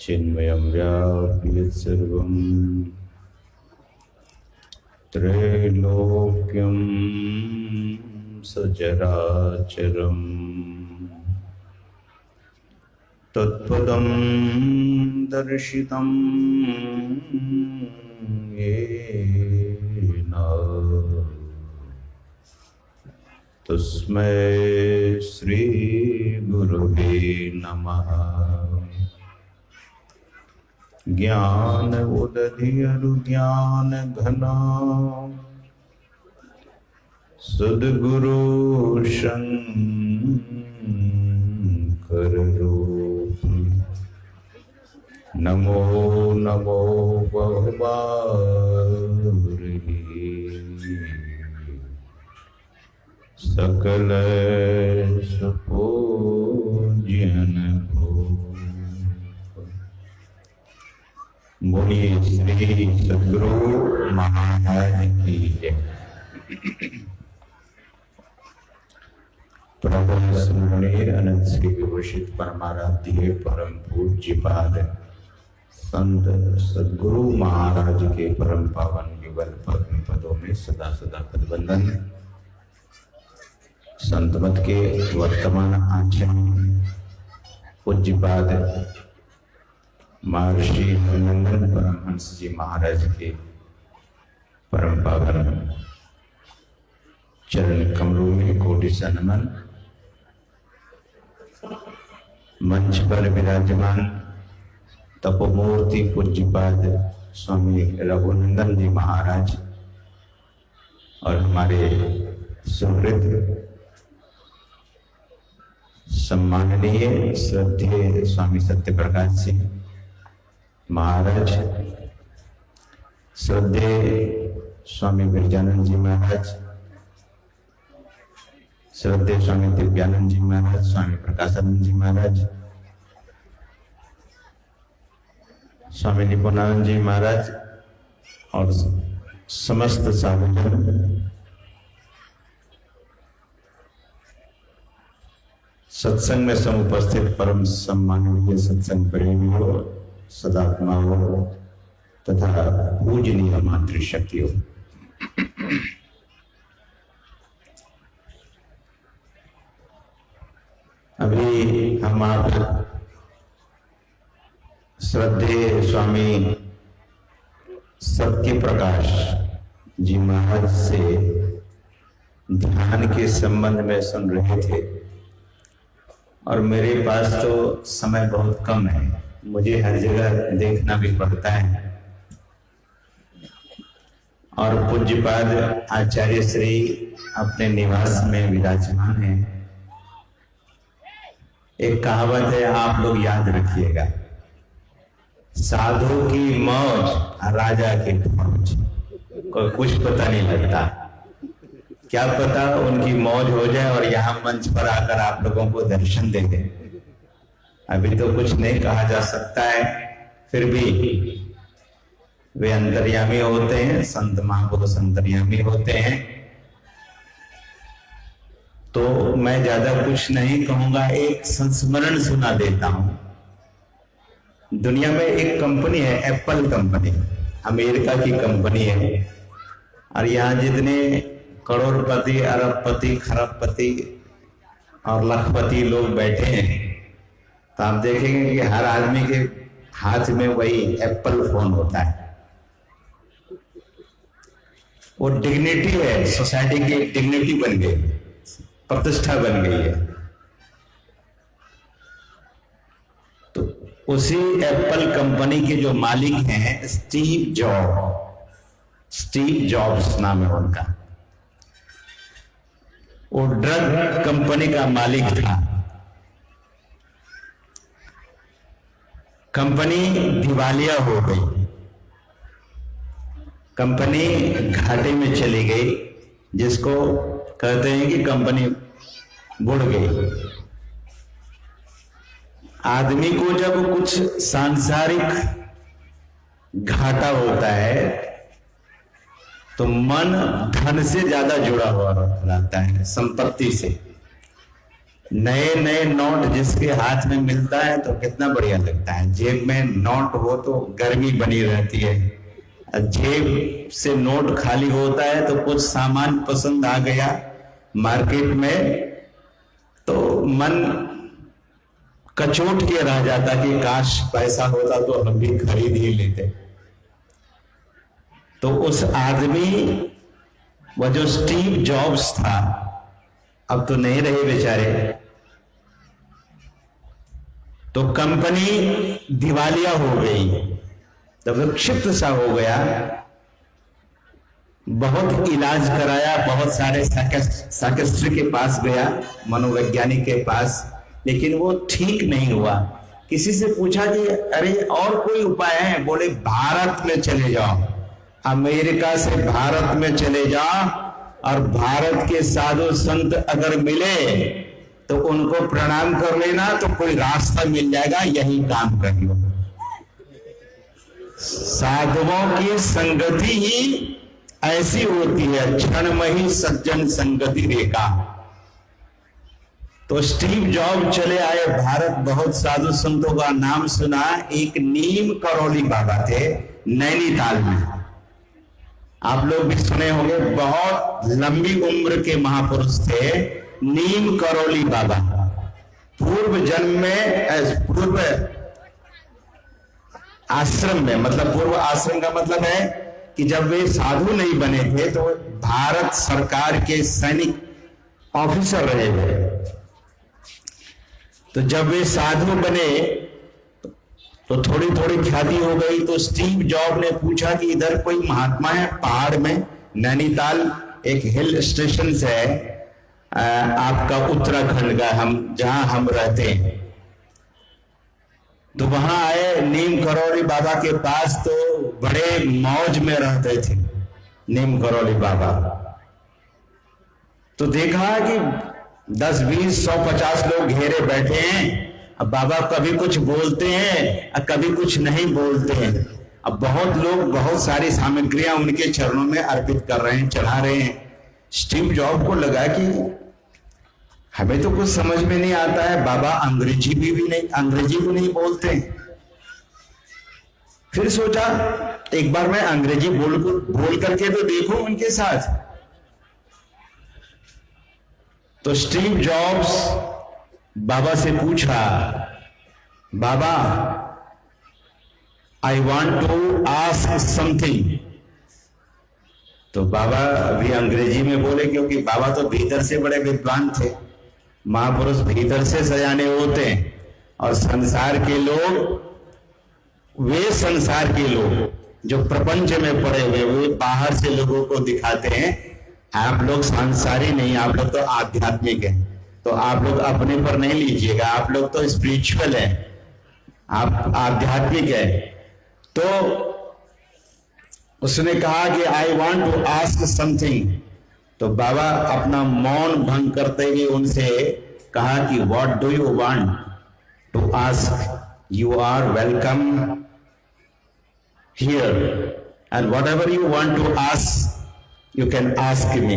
चिन्मयं व्याप्य सर्वं त्रैलोक्यं सचराचरं तत्पदं दर्शितं येन तस्मै श्री गुरुवे नमः। ज्ञान उदधिरु ज्ञान घना सद्गुरु शंकर रूप नमो नमो बहुबारी सकल सुपूज्यन बोलिए श्री सद्गुरु महाराज की जय। अनंत श्री विभूषित परमाराध्य परम पूज्यपाद संत सद्गुरु महाराज के परम पावन युगल पद्म पदों में सदा सदा पदबंधन। संतमत के वर्तमान आचार्य पूज्यपाद महर्षि नंदन परमहंस जी महाराज के परम पावन चरण कमलों में कोटि सा नमन। मंच पर विराजमान तपोमूर्ति पूज्यपाद स्वामी रघुनंदन जी महाराज और हमारे सुहृद सम्माननीय श्रद्धेय स्वामी सत्यप्रकाश सिंह महाराज, श्रद्धेय स्वामी बिरजानंद जी महाराज, श्रद्धेय स्वामी दिव्यानंद जी महाराज, स्वामी प्रकाशानंद जी महाराज, स्वामी निपुणानंद जी महाराज और समस्त साधुजन, सत्संग में समुपस्थित परम सम्माननीय सत्संग प्रेमियों, सदात्माओं तथा पूजनीय मातृशक्तियों, अभी हम आप श्रद्धेय स्वामी सत्य प्रकाश जी महाराज से ध्यान के संबंध में सुन रहे थे और मेरे पास तो समय बहुत कम है, मुझे हर जगह देखना भी पड़ता है और पूज्यपाद आचार्य श्री अपने निवास में विराजमान है। एक कहावत है, आप लोग याद रखिएगा, साधु की मौज राजा की फौज। कोई कुछ पता नहीं लगता, क्या पता उनकी मौज हो जाए और यहाँ मंच पर आकर आप लोगों को दर्शन दे दे। अभी तो कुछ नहीं कहा जा सकता है, फिर भी वे अंतर्यामी होते हैं, संत महापुरुष अंतर्यामी होते हैं। तो मैं ज्यादा कुछ नहीं कहूंगा, एक संस्मरण सुना देता हूं। दुनिया में एक कंपनी है, एप्पल कंपनी, अमेरिका की कंपनी है और यहाँ जितने करोड़पति, अरबपति, खरबपति और लखपति लोग बैठे हैं तो आप देखेंगे कि हर आदमी के हाथ में वही एप्पल फोन होता है। वो डिग्निटी है, सोसाइटी की डिग्निटी बन गई, प्रतिष्ठा बन गई है। तो उसी एप्पल कंपनी के जो मालिक हैं स्टीव जॉब्स नाम है उनका। वो ड्रग कंपनी का मालिक था। कंपनी दिवालिया हो गई, कंपनी घाटे में चली गई, जिसको कहते हैं कि कंपनी बुड़ गई। आदमी को जब कुछ सांसारिक घाटा होता है तो मन धन से ज्यादा जुड़ा हुआ रहता है, संपत्ति से। नए नए नोट जिसके हाथ में मिलता है तो कितना बढ़िया लगता है। जेब में नोट हो तो गर्मी बनी रहती है, जेब से नोट खाली होता है तो कुछ सामान पसंद आ गया मार्केट में तो मन कचोट के रह जाता कि काश पैसा होता तो हम भी खरीद ही लेते। तो उस आदमी, वह जो स्टीव जॉब्स था, अब तो नहीं रहे बेचारे, तो कंपनी दिवालिया हो गई, तो विक्षिप्त सा हो गया। बहुत इलाज कराया, बहुत सारे साइकियाट्रिस्ट के पास गया, मनोवैज्ञानिक के पास, लेकिन वो ठीक नहीं हुआ। किसी से पूछा कि अरे और कोई उपाय है? बोले भारत में चले जाओ, अमेरिका से भारत में चले जाओ और भारत के साधु संत अगर मिले तो उनको प्रणाम कर लेना, तो कोई रास्ता मिल जाएगा, यही काम करियो। साधुओं की संगति ही ऐसी होती है, क्षणमयी सज्जन संगति रेखा। तो स्टीव जॉब चले आए भारत, बहुत साधु संतों का नाम सुना। एक नीम करौली बाबा थे नैनीताल में, आप लोग भी सुने होंगे, बहुत लंबी उम्र के महापुरुष थे नीम करौली बाबा। पूर्व जन्म में, पूर्व आश्रम में, मतलब पूर्व आश्रम का मतलब है कि जब वे साधु नहीं बने थे तो भारत सरकार के सैनिक ऑफिसर रहे थे। तो जब वे साधु बने तो थोड़ी थोड़ी ख्याति हो गई। तो स्टीव जॉब ने पूछा कि इधर कोई महात्मा है पहाड़ में, नैनीताल एक हिल स्टेशन से है आपका उत्तराखंड का, हम जहां हम रहते हैं। तो वहां आए नीम करौली बाबा के पास, तो बड़े मौज में रहते थे नीम करौली बाबा। तो देखा कि 10, 20, 100, 50 लोग घेरे बैठे हैं। अब बाबा कभी कुछ बोलते हैं और कभी कुछ नहीं बोलते हैं। अब बहुत लोग बहुत सारी सामग्रियां उनके चरणों में अर्पित कर रहे हैं, चढ़ा रहे हैं। स्टीव जॉब को लगा कि हमें तो कुछ समझ में नहीं आता है, बाबा अंग्रेजी भी नहीं, अंग्रेजी भी नहीं बोलते। फिर सोचा एक बार मैं अंग्रेजी बोल करके तो देखूं उनके साथ। तो स्टीव जॉब्स बाबा से पूछा, बाबा I want to ask something. तो बाबा भी अंग्रेजी में बोले, क्योंकि बाबा तो भीतर से बड़े विद्वान थे, महापुरुष भीतर से सजाने होते हैं। और संसार के लोग, वे संसार के लोग जो प्रपंच में पड़े हुए, वे बाहर से लोगों को दिखाते हैं आप लोग सांसारी नहीं, आप लोग तो आध्यात्मिक हैं। तो आप लोग अपने पर नहीं लीजिएगा, आप लोग तो स्पिरिचुअल हैं, आप आध्यात्मिक है। तो उसने कहा कि I want to ask something. तो बाबा अपना मौन भंग करते हुए उनसे कहा कि what do you want to ask, you are welcome here and whatever you want to ask you can ask me.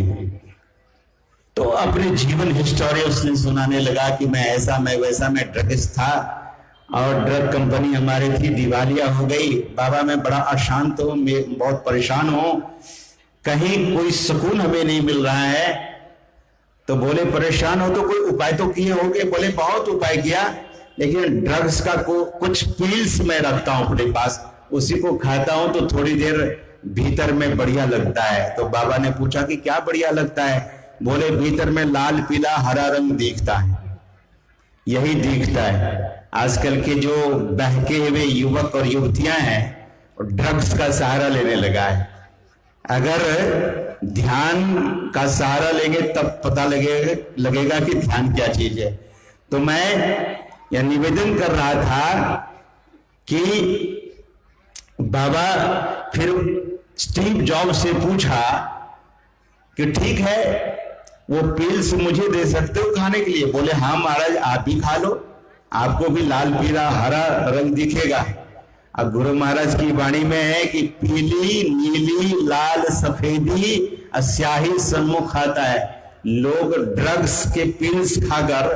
तो अपने जीवन हिस्टोरी उसने सुनाने लगा कि मैं ऐसा, मैं वैसा, मैं ड्रगिस्ट था और ड्रग कंपनी हमारी थी, दिवालिया हो गई। बाबा मैं बड़ा अशांत हूं, मैं बहुत परेशान हूं, कहीं कोई सुकून हमें नहीं मिल रहा है। तो बोले परेशान हो तो कोई उपाय तो किए होंगे? बोले बहुत उपाय किया, लेकिन ड्रग्स का कुछ पिल्स मैं रखता हूं अपने पास, उसी को खाता हूं तो थोड़ी देर भीतर में बढ़िया लगता है। तो बाबा ने पूछा कि क्या बढ़िया लगता है? बोले भीतर में लाल पीला हरा रंग दिखता है, यही दिखता है। आजकल के जो बहके हुए युवक और युवतियां हैं ड्रग्स का सहारा लेने लगा है। अगर ध्यान का सहारा लेंगे तब पता लगेगा कि ध्यान क्या चीज है। तो मैं यह निवेदन कर रहा था कि बाबा फिर स्टीव जॉब से पूछा कि ठीक है वो पिल्स मुझे दे सकते हो खाने के लिए? बोले हाँ महाराज आप भी खा लो, आपको भी लाल पीला हरा रंग दिखेगा। अब गुरु महाराज की वाणी में है कि पीली नीली लाल सफेदी स्याही सन्मुख आता है। लोग ड्रग्स के पिल्स खाकर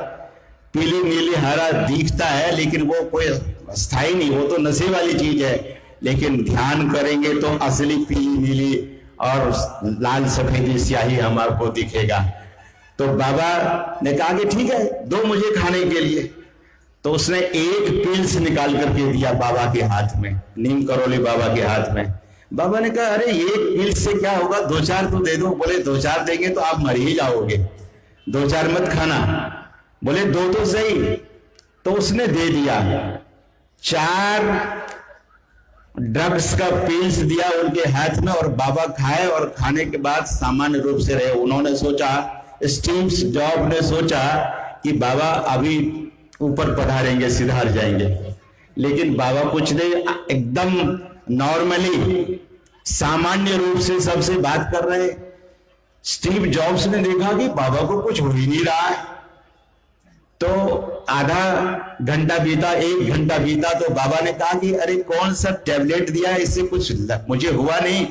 पीली नीली हरा दिखता है, लेकिन वो कोई स्थायी नहीं, वो तो नशे वाली चीज है। लेकिन ध्यान करेंगे तो असली पीली नीली और लाल सफेदी स्याही हमारे दिखेगा। तो बाबा ने कहा कि ठीक है, दो मुझे खाने के लिए। तो उसने एक पिल्स निकाल करके दिया बाबा के हाथ में, नीम करौली बाबा के हाथ में। बाबा ने कहा अरे एक पिल्स से क्या होगा, दो चार तो दे दो। बोले दो चार देंगे तो आप मर ही जाओगे, दो चार मत खाना। बोले दो तो सही। तो उसने दे दिया, 4 ड्रग्स का पिल्स दिया उनके हाथ में, और बाबा खाए। और खाने के बाद सामान्य रूप से रहे। उन्होंने सोचा, स्टीव जॉब ने सोचा कि बाबा अभी ऊपर पधारेंगे, सिधार जाएंगे। लेकिन बाबा कुछ नहीं, एकदम नॉर्मली सामान्य रूप से सबसे बात कर रहे। स्टीव जॉब्स ने देखा कि बाबा को कुछ हो ही नहीं रहा है। तो आधा घंटा बीता, 1 घंटा बीता, तो बाबा ने कहा कि अरे कौन सा टैबलेट दिया है, इससे कुछ मुझे हुआ नहीं,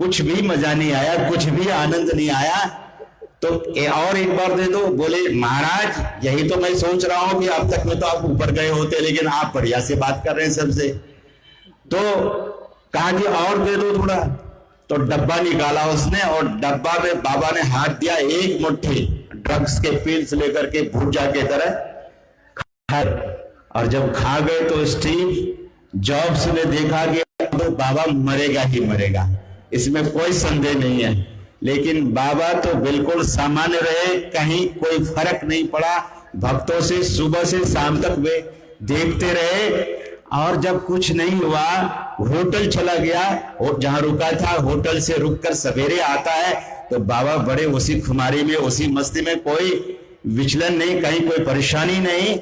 कुछ भी मजा नहीं आया, कुछ भी आनंद नहीं आया, तो और एक बार दे दो। बोले महाराज यही तो मैं सोच रहा हूं कि अब तक में तो आप ऊपर गए होते, लेकिन आप बढ़िया से बात कर रहे हैं सबसे। तो कहा कि और दे दो थोड़ा। तो डब्बा निकाला उसने, और डब्बा में बाबा ने हाथ दिया, एक मुट्ठी ड्रग्स के पिल्स लेकर के भूजा के तरह खाए। और जब खा गए तो स्टीव जॉब्स ने देखा कि तो बाबा मरेगा ही मरेगा, इसमें कोई संदेह नहीं है। लेकिन बाबा तो बिल्कुल सामान्य रहे, कहीं कोई फर्क नहीं पड़ा। भक्तों से सुबह से शाम तक वे देखते रहे। और जब कुछ नहीं हुआ, होटल चला गया, जहां रुका था होटल से रुककर सवेरे आता है तो बाबा बड़े उसी खुमारी में, उसी मस्ती में, कोई विचलन नहीं, कहीं कोई परेशानी नहीं।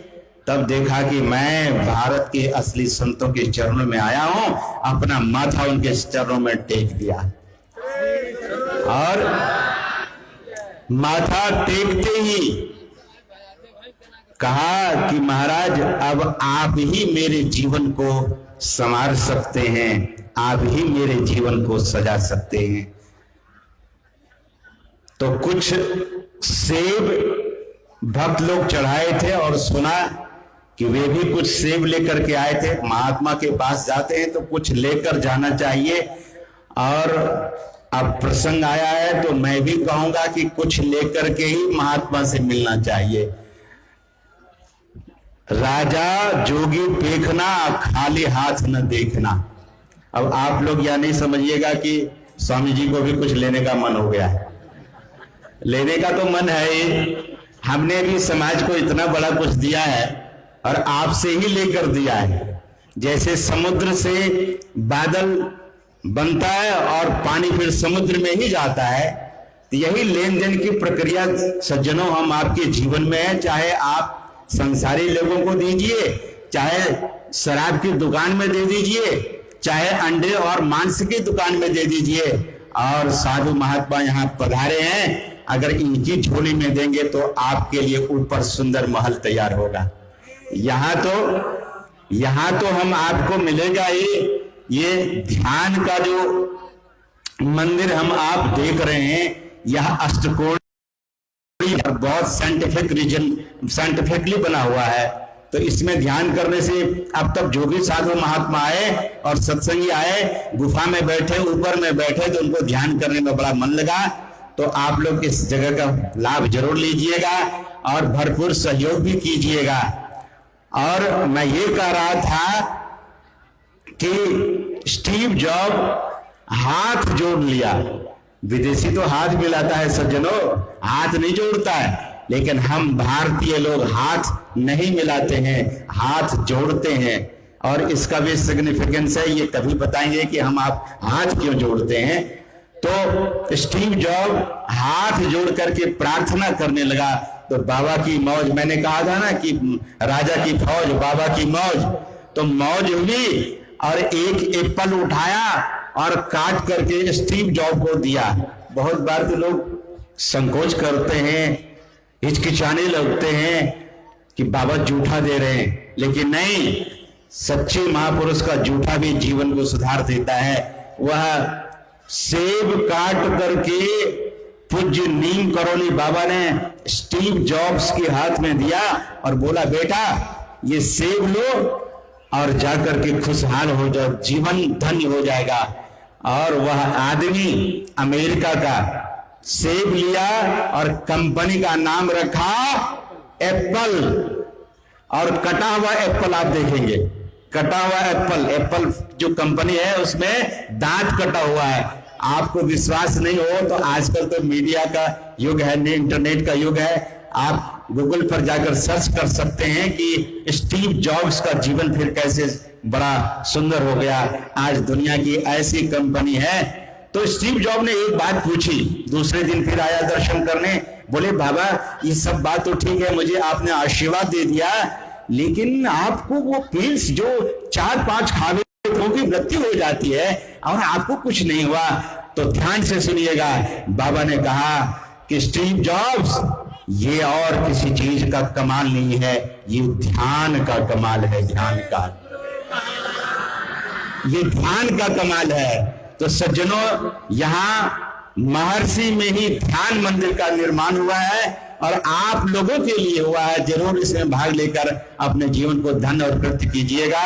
तब देखा कि मैं भारत के असली संतों के चरणों में आया हूं, अपना माथा उनके चरणों में टेक दिया। और माथा टेकते ही कहा कि महाराज अब आप ही मेरे जीवन को संवार सकते हैं, आप ही मेरे जीवन को सजा सकते हैं। तो कुछ सेब भक्त लोग चढ़ाए थे और सुना कि वे भी कुछ सेब लेकर के आए थे। महात्मा के पास जाते हैं तो कुछ लेकर जाना चाहिए। और अब प्रसंग आया है तो मैं भी कहूंगा कि कुछ लेकर के ही महात्मा से मिलना चाहिए। राजा जोगी देखना, खाली हाथ न देखना। अब आप लोग यह नहीं समझिएगा कि स्वामी जी को भी कुछ लेने का मन हो गया है। लेने का तो मन है ही, हमने भी समाज को इतना बड़ा कुछ दिया है और आपसे ही लेकर दिया है। जैसे समुद्र से बादल बनता है और पानी फिर समुद्र में ही जाता है, तो यही लेन देन की प्रक्रिया सज्जनों हम आपके जीवन में है। चाहे आप संसारी लोगों को दीजिए, चाहे शराब की दुकान में दे दीजिए, चाहे अंडे और मांस की दुकान में दे दीजिए। और साधु महात्मा यहाँ पधारे हैं, अगर इनकी झोली में देंगे तो आपके लिए ऊपर सुंदर महल तैयार होगा। यहाँ तो हम आपको मिलेगा ये ध्यान का जो मंदिर हम आप देख रहे हैं, यह अष्टकोण बहुत साइंटिफिकली बना हुआ है। तो इसमें ध्यान करने से अब तक जो भी साधु महात्मा आए और सत्संगी आए, गुफा में बैठे, ऊपर में बैठे, तो उनको ध्यान करने में बड़ा मन लगा। तो आप लोग इस जगह का लाभ जरूर लीजिएगा और भरपूर सहयोग भी कीजिएगा। और मैं ये कह रहा था कि स्टीव जॉब हाथ जोड़ लिया। विदेशी तो हाथ मिलाता है सज्जनों, हाथ नहीं जोड़ता है। लेकिन हम भारतीय लोग हाथ नहीं मिलाते हैं, हाथ जोड़ते हैं। और इसका भी सिग्निफिकेंस है, ये कभी बताएंगे कि हम आप हाथ क्यों जोड़ते हैं। तो स्टीव जॉब हाथ जोड़ करके प्रार्थना करने लगा। तो बाबा की मौज, मैंने कहा था ना कि राजा की फौज बाबा की मौज, तो मौज हुई। और एक एप्पल उठाया और काट करके स्टीव जॉब को दिया। बहुत बार तो लोग संकोच करते हैं, हिचकिचाने लगते हैं कि बाबा जूठा दे रहे हैं, लेकिन नहीं, सच्चे महापुरुष का जूठा भी जीवन को सुधार देता है। वह सेब काट करके पूज्य नीम करौली बाबा ने स्टीव जॉब्स के हाथ में दिया और बोला, बेटा ये सेब लो और जाकर के खुशहाल हो जाओ, जीवन धन्य हो जाएगा। और वह आदमी अमेरिका का सेब लिया और कंपनी का नाम रखा एप्पल। और कटा हुआ एप्पल आप देखेंगे, कटा हुआ एप्पल, एप्पल जो कंपनी है उसमें दांत कटा हुआ है। आपको विश्वास नहीं हो तो आजकल तो मीडिया का युग है, इंटरनेट का युग है, आप गूगल पर जाकर सर्च कर सकते हैं कि स्टीव जॉब्स का जीवन फिर कैसे बड़ा सुंदर हो गया। आज दुनिया की ऐसी कंपनी है। तो स्टीव जॉब ने एक बात पूछी, दूसरे दिन फिर आया दर्शन करने, बोले बाबा ये सब बात तो ठीक है, मुझे आपने आशीर्वाद दे दिया, लेकिन आपको वो पिल्स जो 4-5 खावे तो की मृत्यु हो जाती है और आपको कुछ नहीं हुआ। तो ध्यान से सुनिएगा, बाबा ने कहा कि स्टीव जॉब्स ये और किसी चीज का कमाल नहीं है, ये ध्यान का कमाल है, ध्यान का, ये ध्यान का कमाल है। तो सज्जनों, यहाँ महर्षि में ही ध्यान मंदिर का निर्माण हुआ है और आप लोगों के लिए हुआ है। जरूर इसमें भाग लेकर अपने जीवन को धन्य और कृत कीजिएगा।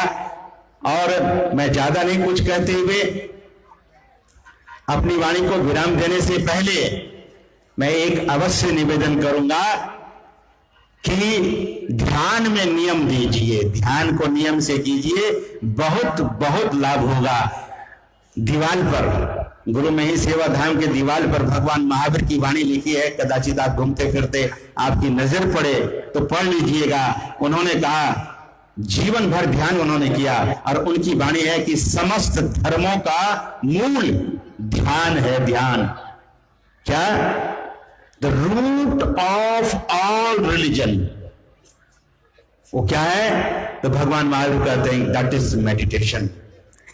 और मैं ज्यादा नहीं कुछ कहते हुए अपनी वाणी को विराम देने से पहले मैं एक अवश्य निवेदन करूंगा कि ध्यान में नियम दीजिए, ध्यान को नियम से कीजिए, बहुत बहुत लाभ होगा। दीवाल पर, गुरु में ही सेवा धाम के दीवाल पर भगवान महावीर की वाणी लिखी है, कदाचित आप घूमते फिरते आपकी नजर पड़े तो पढ़ लीजिएगा। उन्होंने कहा, जीवन भर ध्यान उन्होंने किया और उनकी वाणी है कि समस्त धर्मों का मूल ध्यान है। ध्यान क्या? The root of all religion. वो क्या है? तो भगवान महावीर कहते हैं दैट इज मेडिटेशन,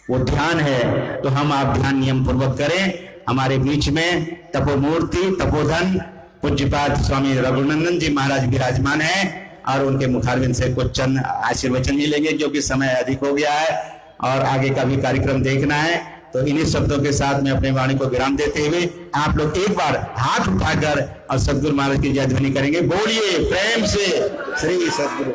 वो ध्यान है। तो हम आप ध्यान नियम पूर्वक करें। हमारे बीच में तपोमूर्ति तपोधन पूज्यपाद स्वामी रघुनंदन जी महाराज विराजमान है और उनके मुखारविंद से कुछ चंद आशीर्वचन ही लेंगे क्योंकि समय अधिक हो गया है और आगे का भी कार्यक्रम देखना है। तो इन्हीं शब्दों के साथ मैं अपने वाणी को विराम देते हुए आप लोग एक बार हाथ उठाकर और सदगुरु महाराज की जय ध्वनि करेंगे। बोलिए प्रेम से श्री सदगुरु।